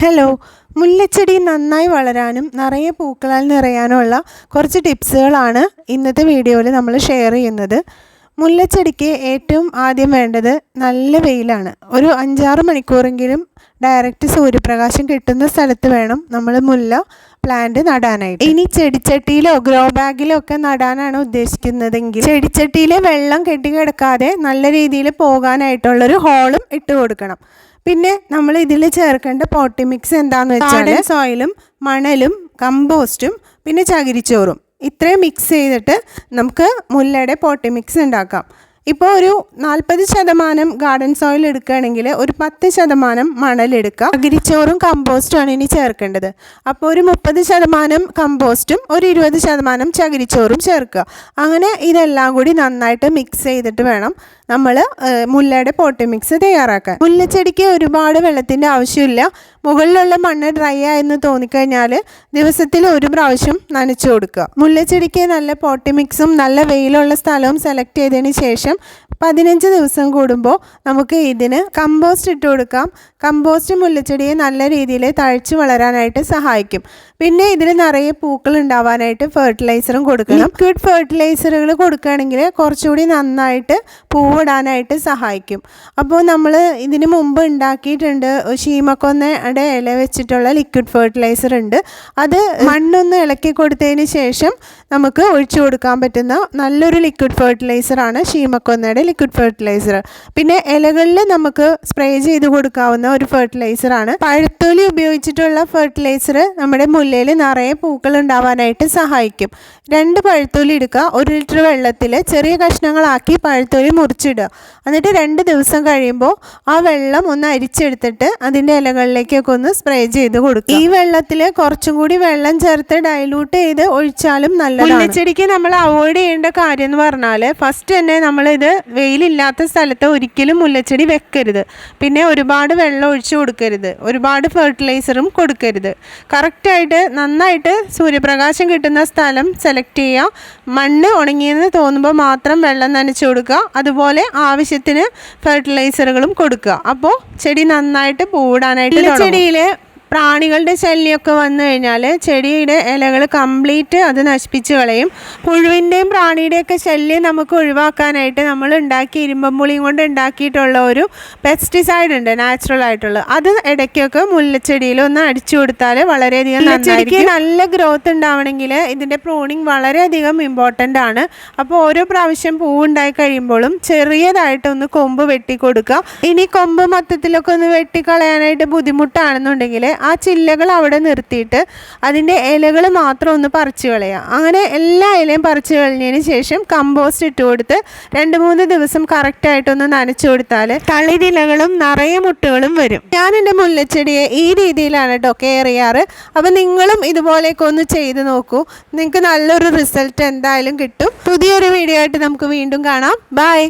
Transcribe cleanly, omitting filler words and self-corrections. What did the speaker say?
Hello, മുല്ലച്ചെടി നന്നായി വളരാനും നിറയെ പൂക്കളാൽ നിറയാനുമുള്ള കുറച്ച് ടിപ്സുകളാണ് ഇന്നത്തെ വീഡിയോയിൽ നമ്മൾ ഷെയർ ചെയ്യുന്നത്. മുല്ലച്ചെടിക്ക് ഏറ്റവും ആദ്യം വേണ്ടത് നല്ല വെയിലാണ്. ഒരു 5-6 മണിക്കൂറെങ്കിലും ഡയറക്റ്റ് സൂര്യപ്രകാശം കിട്ടുന്ന സ്ഥലത്ത് വേണം നമ്മൾ മുല്ല പ്ലാന്റ് നടാനായിട്ട്. ഇനി ചെടിച്ചട്ടിയിലോ ഗ്രോ ബാഗിലോ ഒക്കെ നടാനാണ് ഉദ്ദേശിക്കുന്നതെങ്കിൽ ചെടിച്ചട്ടിയിലെ വെള്ളം കെട്ടിക്കിടക്കാതെ നല്ല രീതിയിൽ പോകാനായിട്ടുള്ളൊരു ഹോളും ഇട്ട് കൊടുക്കണം. പിന്നെ നമ്മൾ ഇതിൽ ചേർക്കേണ്ട പോട്ടി മിക്സ് എന്താണെന്ന് വെച്ചാൽ സോയിലും മണലും കമ്പോസ്റ്റും പിന്നെ ചകിരിച്ചോറും ഇത്രയും മിക്സ് ചെയ്തിട്ട് നമുക്ക് മുല്ലയുടെ പോട്ടി മിക്സ് ഉണ്ടാക്കാം. ഇപ്പോൾ ഒരു 40% ഗാർഡൻ സോയിൽ എടുക്കുകയാണെങ്കിൽ ഒരു 10% മണലെടുക്കുക. ചകിരിച്ചോറും കമ്പോസ്റ്റുമാണ് ഇനി ചേർക്കേണ്ടത്. അപ്പോൾ ഒരു 30% കമ്പോസ്റ്റും ഒരു 20% ചകിരിച്ചോറും ചേർക്കുക. അങ്ങനെ ഇതെല്ലാം കൂടി നന്നായിട്ട് മിക്സ് ചെയ്തിട്ട് വേണം നമ്മൾ മുല്ലയുടെ പോട്ടി മിക്സ് തയ്യാറാക്കാൻ. മുല്ലച്ചെടിക്ക് ഒരുപാട് വെള്ളത്തിൻ്റെ ആവശ്യമില്ല. മുകളിലുള്ള മണ്ണ് ഡ്രൈ ആയെന്ന് തോന്നിക്കഴിഞ്ഞാൽ ദിവസത്തിൽ ഒരു പ്രാവശ്യം നനച്ചു കൊടുക്കുക. മുല്ലച്ചെടിക്ക് നല്ല പോട്ടി മിക്സും നല്ല വെയിലുള്ള സ്ഥലവും സെലക്ട് ചെയ്തതിന് ശേഷം 15 ദിവസം കൂടുമ്പോൾ നമുക്ക് ഇതിന് കമ്പോസ്റ്റ് ഇട്ട് കൊടുക്കാം. കമ്പോസ്റ്റ് മുല്ലച്ചെടിയെ നല്ല രീതിയിൽ തഴച്ച് വളരാനായിട്ട് സഹായിക്കും. പിന്നെ ഇതിന് നിറയെ പൂക്കൾ ഉണ്ടാവാനായിട്ട് ഫെർട്ടിലൈസറും കൊടുക്കണം. ലിക്വിഡ് ഫെർട്ടിലൈസറുകൾ കൊടുക്കുകയാണെങ്കിൽ കുറച്ചുകൂടി നന്നായിട്ട് പൂവിടാനായിട്ട് സഹായിക്കും. അപ്പോൾ നമ്മൾ ഇതിന് മുമ്പ് ഉണ്ടാക്കിയിട്ടുണ്ട്, ശീമക്കൊന്നയുടെ ഇല വെച്ചിട്ടുള്ള ലിക്വിഡ് ഫെർട്ടിലൈസർ ഉണ്ട്. അത് മണ്ണൊന്ന് ഇളക്കി കൊടുത്തതിന് ശേഷം നമുക്ക് ഒഴിച്ചു കൊടുക്കാൻ പറ്റുന്ന നല്ലൊരു ലിക്വിഡ് ഫെർട്ടിലൈസറാണ് ശീമക്കൊന്നയുടെ ലിക്വിഡ് ഫെർട്ടിലൈസർ. പിന്നെ ഇലകളിൽ നമുക്ക് സ്പ്രേ ചെയ്ത് കൊടുക്കാവുന്ന ഒരു ഫെർട്ടിലൈസറാണ്. പഴത്തൊലി ഉപയോഗിച്ചിട്ടുള്ള ഫെർട്ടിലൈസർ നമ്മുടെ മുല്ലയിൽ നിറയെ പൂക്കൾ ഉണ്ടാവാനായിട്ട് സഹായിക്കും. 2 പഴത്തൊലി എടുക്കുക. 1 ലിറ്റർ വെള്ളത്തിൽ ചെറിയ കഷ്ണങ്ങളാക്കി പഴത്തൊലി മുറിച്ചിടുക. എന്നിട്ട് 2 ദിവസം കഴിയുമ്പോൾ ആ വെള്ളം ഒന്ന് അരിച്ചെടുത്തിട്ട് അതിൻ്റെ ഇലകളിലേക്കൊക്കെ ഒന്ന് സ്പ്രേ ചെയ്ത് കൊടുക്കുക. ഈ വെള്ളത്തിൽ കുറച്ചും കൂടി വെള്ളം ചേർത്ത് ഡൈലൂട്ട് ചെയ്ത് ഒഴിച്ചാലും നല്ലതാണ്. മുല്ലച്ചെടിക്ക് നമ്മൾ അവോയ്ഡ് ചെയ്യേണ്ട കാര്യം എന്ന് പറഞ്ഞാൽ ഫസ്റ്റ് തന്നെ നമ്മളിത് വെയിലില്ലാത്ത സ്ഥലത്ത് ഒരിക്കലും മുല്ലച്ചെടി വെക്കരുത്. പിന്നെ ഒരുപാട് വെള്ളം ഒഴിച്ചു കൊടുക്കരുത്, ഒരുപാട് ഫെർട്ടിലൈസറും കൊടുക്കരുത്. കറക്റ്റായിട്ട് നന്നായിട്ട് സൂര്യപ്രകാശം കിട്ടുന്ന സ്ഥലം സെലക്ട് ചെയ്യുക. മണ്ണ് ഉണങ്ങിയെന്ന് തോന്നുമ്പോൾ മാത്രം വെള്ളം നനച്ചു കൊടുക്കുക. അതുപോലെ ആവശ്യത്തിന് ഫെർട്ടിലൈസറുകളും കൊടുക്കുക. അപ്പോൾ ചെടി നന്നായിട്ട് പൂവിടാനായിട്ട് ചെടിയിൽ പ്രാണികളുടെ ശല്യമൊക്കെ വന്നു കഴിഞ്ഞാൽ ചെടിയുടെ ഇലകൾ കംപ്ലീറ്റ് അത് നശിപ്പിച്ച് കളയും. പുഴുവിൻ്റെയും പ്രാണിയുടെയൊക്കെ ശല്യം നമുക്ക് ഒഴിവാക്കാനായിട്ട് നമ്മൾ ഉണ്ടാക്കി ഇരുമ്പമ്പുളിയും കൊണ്ട് ഉണ്ടാക്കിയിട്ടുള്ള ഒരു പെസ്റ്റിസൈഡ് ഉണ്ട്, നാച്ചുറൽ ആയിട്ടുള്ള. അത് ഇടയ്ക്കൊക്കെ മുല്ലച്ചെടിയിൽ ഒന്ന് അടിച്ചു കൊടുത്താൽ വളരെയധികം നന്നായിരിക്കും. നല്ല ഗ്രോത്ത് ഉണ്ടാവണമെങ്കിൽ ഇതിൻ്റെ പ്രൂണിങ് വളരെയധികം ഇമ്പോർട്ടൻ്റ് ആണ്. അപ്പോൾ ഓരോ പ്രാവശ്യം പൂവുണ്ടായി കഴിയുമ്പോഴും ചെറിയതായിട്ടൊന്ന് കൊമ്പ് വെട്ടി കൊടുക്കുക. ഇനി കൊമ്പ് മൊത്തത്തിലൊക്കെ ഒന്ന് വെട്ടിക്കളയാനായിട്ട് ബുദ്ധിമുട്ടാണെന്നുണ്ടെങ്കിൽ ആ ചില്ലകൾ അവിടെ നിർത്തിയിട്ട് അതിൻ്റെ ഇലകൾ മാത്രം ഒന്ന് പറിച്ചു കളയുക. അങ്ങനെ എല്ലാ ഇലയും പറിച്ചു കളഞ്ഞതിന് ശേഷം കമ്പോസ്റ്റ് ഇട്ട് കൊടുത്ത് 2-3 ദിവസം കറക്റ്റായിട്ടൊന്ന് നനച്ചു കൊടുത്താൽ തളിരിലകളും നിറയെ മുട്ടുകളും വരും. ഞാൻ എൻ്റെ മുല്ലച്ചെടിയെ ഈ രീതിയിലാണ് കേട്ടോ കെയർ ചെയ്യാറ്. അപ്പോൾ നിങ്ങളും ഇതുപോലെയൊക്കെ ഒന്ന് ചെയ്ത് നോക്കൂ. നിങ്ങൾക്ക് നല്ലൊരു റിസൾട്ട് എന്തായാലും കിട്ടും. പുതിയൊരു വീഡിയോ ആയിട്ട് നമുക്ക് വീണ്ടും കാണാം. ബൈ.